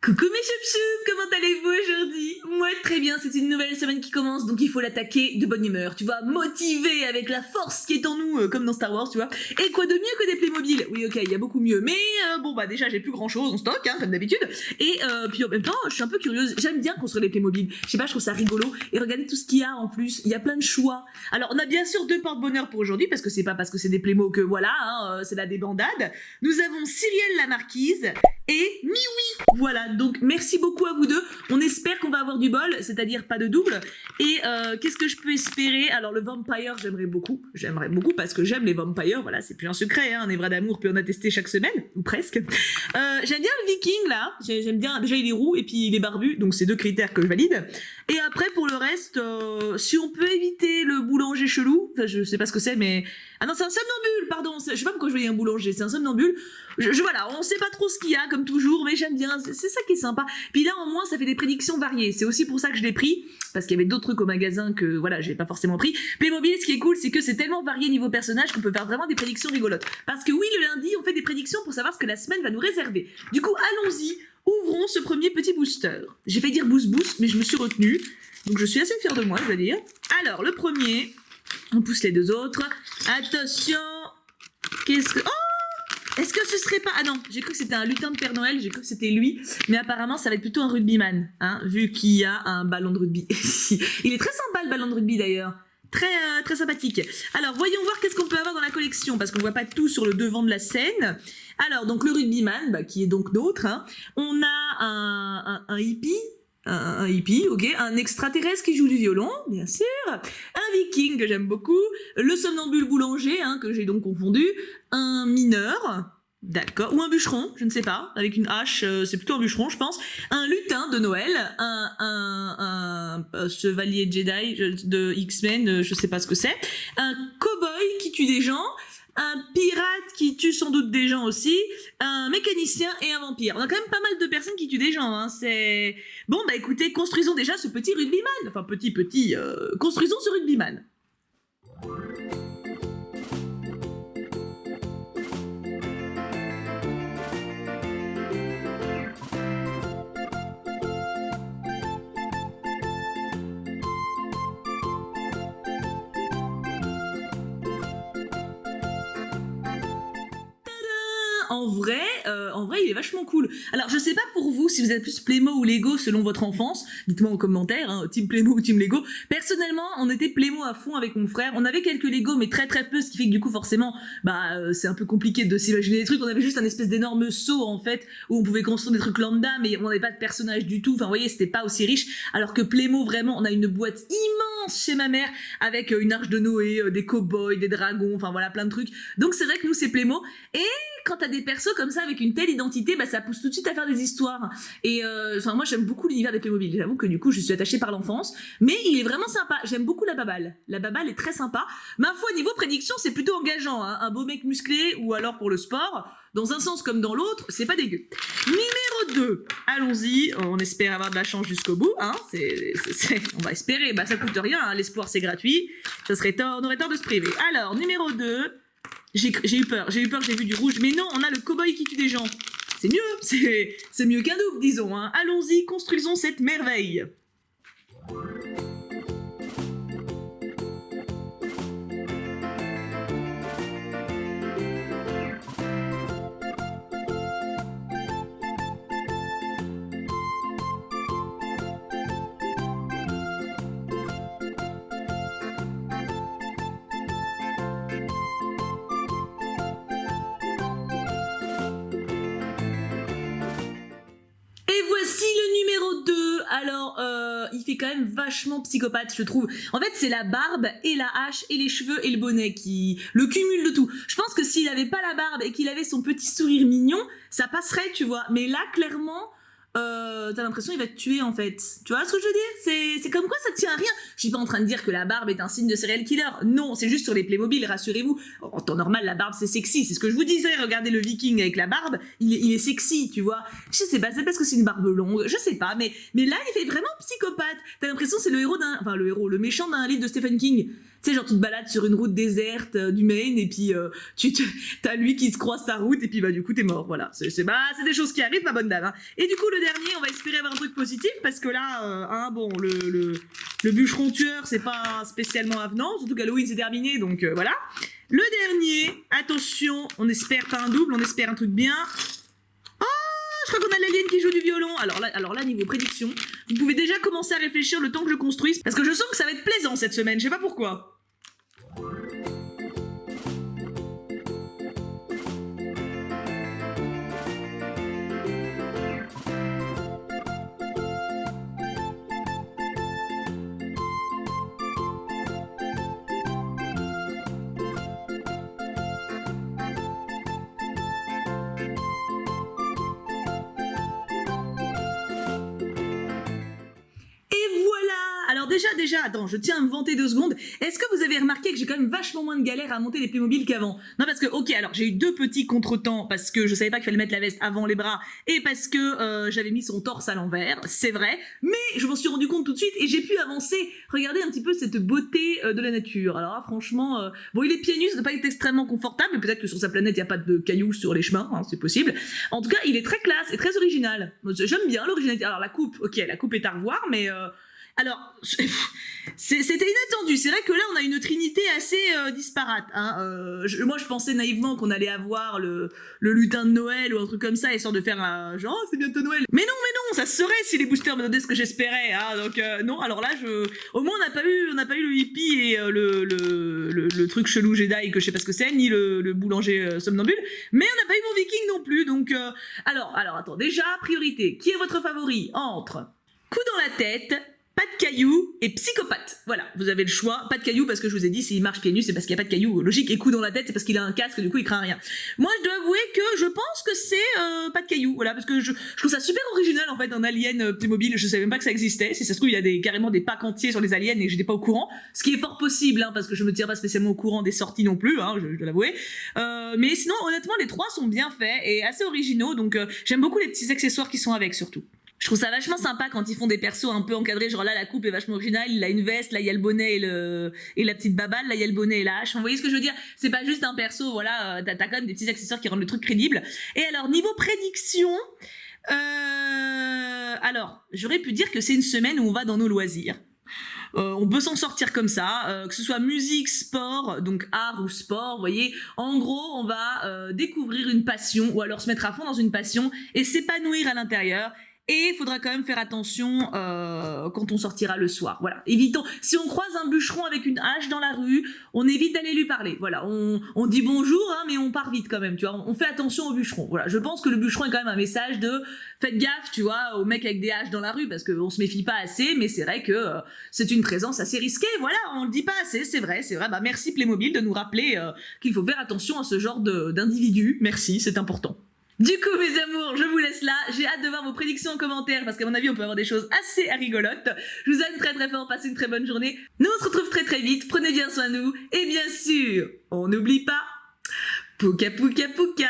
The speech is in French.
Coucou mes choup-choups, comment allez-vous aujourd'hui? Moi très bien, c'est une nouvelle semaine qui commence, donc il faut l'attaquer de bonne humeur, tu vois, motivé avec la force qui est en nous, comme dans Star Wars, tu vois. Et quoi de mieux que des Playmobil? Oui ok, il y a beaucoup mieux, mais bon bah déjà j'ai plus grand chose en stock, hein, comme d'habitude, et puis en même temps je suis un peu curieuse, j'aime bien construire des Playmobil, je sais pas, je trouve ça rigolo, et regardez tout ce qu'il y a en plus, il y a plein de choix. Alors on a bien sûr deux porte-bonheur pour aujourd'hui, parce que c'est pas parce que c'est des Playmo que voilà, hein, c'est la débandade. Nous avons Cyrielle la marquise, et Miwi. Voilà, donc merci beaucoup à vous deux. On espère qu'on va avoir du bol, c'est-à-dire pas de double. Et qu'est-ce que je peux espérer? Alors le Vampire, j'aimerais beaucoup parce que j'aime les Vampires, voilà, c'est plus un secret, hein, un évra d'amour, puis on a testé chaque semaine, ou presque. J'aime bien le Viking, là, j'aime bien, déjà il est roux et puis il est barbu, donc c'est deux critères que je valide. Et après, pour le reste, si on peut éviter le boulanger chelou, enfin, je sais pas ce que c'est, mais... Ah non, c'est un somnambule, pardon, je sais pas pourquoi je voyais un boulanger, c'est un somnambule. Voilà, on sait pas trop ce qu'il y a, comme toujours, mais j'aime bien, c'est ça qui est sympa. Puis là, au moins, ça fait des prédictions variées, c'est aussi pour ça que je l'ai pris, parce qu'il y avait d'autres trucs au magasin que, voilà, j'ai pas forcément pris. Playmobil, ce qui est cool, c'est que c'est tellement varié niveau personnage qu'on peut faire vraiment des prédictions rigolotes. Parce que oui, le lundi, on fait des prédictions pour savoir ce que la semaine va nous réserver. Du coup, allons-y, ouvrons ce premier petit booster. J'ai fait dire boost, mais je me suis retenue, donc je suis assez fière de moi, je dois dire. Alors, le premier, on pousse les deux autres. Attention, qu'est-ce que... Oh! Est-ce que ce serait pas... Ah non, j'ai cru que c'était un lutin de Père Noël, j'ai cru que c'était lui, mais apparemment ça va être plutôt un rugbyman, hein, vu qu'il y a un ballon de rugby. Il est très sympa le ballon de rugby d'ailleurs, très sympathique. Alors voyons voir qu'est-ce qu'on peut avoir dans la collection, parce qu'on voit pas tout sur le devant de la scène. Alors donc le rugbyman, bah, qui est donc notre, hein. On a un hippie, un hippie, ok, un extraterrestre qui joue du violon, bien sûr, un viking que j'aime beaucoup, le somnambule boulanger, hein, que j'ai donc confondu, un mineur, d'accord, ou un bûcheron, je ne sais pas, avec une hache, c'est plutôt un bûcheron, je pense, un lutin de Noël, un chevalier Jedi de X-Men, je sais pas ce que c'est, un cow-boy qui tue des gens, un pirate qui tue sans doute des gens aussi, un mécanicien et un vampire. On a quand même pas mal de personnes qui tuent des gens, hein. C'est... Bon, bah écoutez, construisons déjà ce petit rugbyman. Enfin, construisons ce rugbyman. En vrai, il est vachement cool. Alors, je sais pas pour vous si vous êtes plus Playmo ou Lego selon votre enfance. Dites-moi en commentaire, hein, team Playmo ou team Lego. Personnellement, on était Playmo à fond avec mon frère. On avait quelques Lego, mais très peu, ce qui fait que du coup, forcément, c'est un peu compliqué de s'imaginer des trucs. On avait juste un espèce d'énorme seau, en fait, où on pouvait construire des trucs lambda, mais on n'avait pas de personnage du tout. Enfin, vous voyez, c'était pas aussi riche. Alors que Playmo, vraiment, on a une boîte immense chez ma mère, avec une arche de Noé, des cow-boys, des dragons, enfin voilà, plein de trucs. Donc c'est vrai que nous, c'est Playmo. Et quand t'as des persos comme ça avec une telle identité, bah ça pousse tout de suite à faire des histoires. Et moi j'aime beaucoup l'univers des Playmobil. J'avoue que du coup je suis attachée par l'enfance, mais il est vraiment sympa. J'aime beaucoup la baballe. La baballe est très sympa. Ma foi, niveau prédiction, c'est plutôt engageant, hein. Un beau mec musclé ou alors pour le sport, dans un sens comme dans l'autre, c'est pas dégueu. Numéro 2, allons-y, on espère avoir de la chance jusqu'au bout, hein. On va espérer, bah ça coûte rien, hein. L'espoir c'est gratuit, on aurait tort de se priver. Alors, numéro 2, j'ai eu peur, j'ai vu du rouge, mais non, on a le cow-boy qui tue des gens. C'est mieux, c'est mieux qu'un double, disons, hein. Allons-y, construisons cette merveille. Et voici le numéro 2. Alors, il fait quand même vachement psychopathe, je trouve. En fait, c'est la barbe et la hache et les cheveux et le bonnet qui... Le cumul de tout. Je pense que s'il avait pas la barbe et qu'il avait son petit sourire mignon, ça passerait, tu vois. Mais là, clairement... t'as l'impression qu'il va te tuer en fait. Tu vois ce que je veux dire? C'est comme quoi ça tient à rien. Je suis pas en train de dire que la barbe est un signe de serial killer. Non, c'est juste sur les Playmobil, rassurez-vous. En temps normal, la barbe c'est sexy. C'est ce que je vous disais. Regardez le Viking avec la barbe, il est sexy, tu vois. Je sais pas, c'est parce que c'est une barbe longue. Je sais pas, mais là il fait vraiment psychopathe. T'as l'impression que c'est le héros le méchant d'un livre de Stephen King. Tu sais, genre tu te balades sur une route déserte du Maine et puis t'as lui qui se croise ta route et puis bah du coup t'es mort, voilà. C'est des choses qui arrivent, ma bonne dame. Hein. Et du coup le dernier, on va espérer avoir un truc positif parce que là, bon, le bûcheron tueur, c'est pas spécialement avenant, surtout qu'Halloween c'est terminé, donc voilà. Le dernier, attention, on espère pas un double, on espère un truc bien. Je crois qu'on a l'alien qui joue du violon. Alors là, niveau prédiction, vous pouvez déjà commencer à réfléchir le temps que je construise, parce que je sens que ça va être plaisant cette semaine, je sais pas pourquoi. Alors déjà, attends, je tiens à me vanter 2 secondes. Est-ce que vous avez remarqué que j'ai quand même vachement moins de galères à monter les Playmobil qu'avant? Non, parce que, ok, alors j'ai eu 2 petits contretemps parce que je savais pas qu'il fallait mettre la veste avant les bras et parce que j'avais mis son torse à l'envers, c'est vrai, mais je m'en suis rendu compte tout de suite et j'ai pu avancer, regarder un petit peu cette beauté de la nature. Alors là, franchement, bon, il est pieds nus, ça doit pas être extrêmement confortable, mais peut-être que sur sa planète, il n'y a pas de cailloux sur les chemins, hein, c'est possible. En tout cas, il est très classe et très original. J'aime bien l'originalité. Alors la coupe, ok, la coupe est à revoir, mais... Alors, c'était inattendu. C'est vrai que là, on a une trinité assez disparate. Hein. Moi, je pensais naïvement qu'on allait avoir le lutin de Noël ou un truc comme ça, histoire de faire un genre, oh, c'est bientôt Noël. Mais non, ça serait si les boosters me donnaient ce que j'espérais. Hein. Donc non. Alors là, au moins, on n'a pas eu le hippie et le truc chelou Jedi que je sais pas ce que c'est, ni le boulanger somnambule. Mais on n'a pas eu mon viking non plus. Donc, alors, attends. Déjà, priorité. Qui est votre favori entre coup dans la tête, pas de cailloux et psychopathe. Voilà, vous avez le choix. Pas de cailloux parce que je vous ai dit, s'il marche pieds nus, c'est parce qu'il n'y a pas de cailloux. Logique, et coup dans la tête, c'est parce qu'il a un casque, du coup il craint rien. Moi, je dois avouer que je pense que c'est pas de cailloux. Voilà, parce que je trouve ça super original en fait, un alien Playmobil. Je savais même pas que ça existait. Si ça se trouve, il y a carrément des packs entiers sur les aliens et que j'étais pas au courant. Ce qui est fort possible, hein, parce que je me tiens pas spécialement au courant des sorties non plus, hein, je dois l'avouer. Mais sinon, honnêtement, les 3 sont bien faits et assez originaux. Donc, j'aime beaucoup les petits accessoires qui sont avec surtout. Je trouve ça vachement sympa quand ils font des persos un peu encadrés, genre là la coupe est vachement originale, il a une veste, là il y a le bonnet et la petite babale, là il y a le bonnet et la hache. Vous voyez ce que je veux dire? C'est pas juste un perso, voilà, t'as quand même des petits accessoires qui rendent le truc crédible. Et alors niveau prédiction, alors j'aurais pu dire que c'est une semaine où on va dans nos loisirs. On peut s'en sortir comme ça, que ce soit musique, sport, donc art ou sport, vous voyez. En gros, on va découvrir une passion ou alors se mettre à fond dans une passion et s'épanouir à l'intérieur. Et il faudra quand même faire attention quand on sortira le soir. Voilà, évitons. Si on croise un bûcheron avec une hache dans la rue, on évite d'aller lui parler. Voilà, on dit bonjour, hein, mais on part vite quand même. Tu vois, on fait attention au bûcheron. Voilà, je pense que le bûcheron est quand même un message de faites gaffe, tu vois, aux mecs avec des haches dans la rue parce qu'on se méfie pas assez. Mais c'est vrai que c'est une présence assez risquée. Voilà, on le dit pas assez. C'est vrai. Bah merci Playmobil de nous rappeler qu'il faut faire attention à ce genre d'individus. Merci, c'est important. Du coup, mes amours, je vous laisse là. J'ai hâte de voir vos prédictions en commentaire parce qu'à mon avis, on peut avoir des choses assez rigolotes. Je vous aime très très fort. Passez une très bonne journée. Nous, on se retrouve très très vite. Prenez bien soin de nous. Et bien sûr, on n'oublie pas, pouka pouka pouka.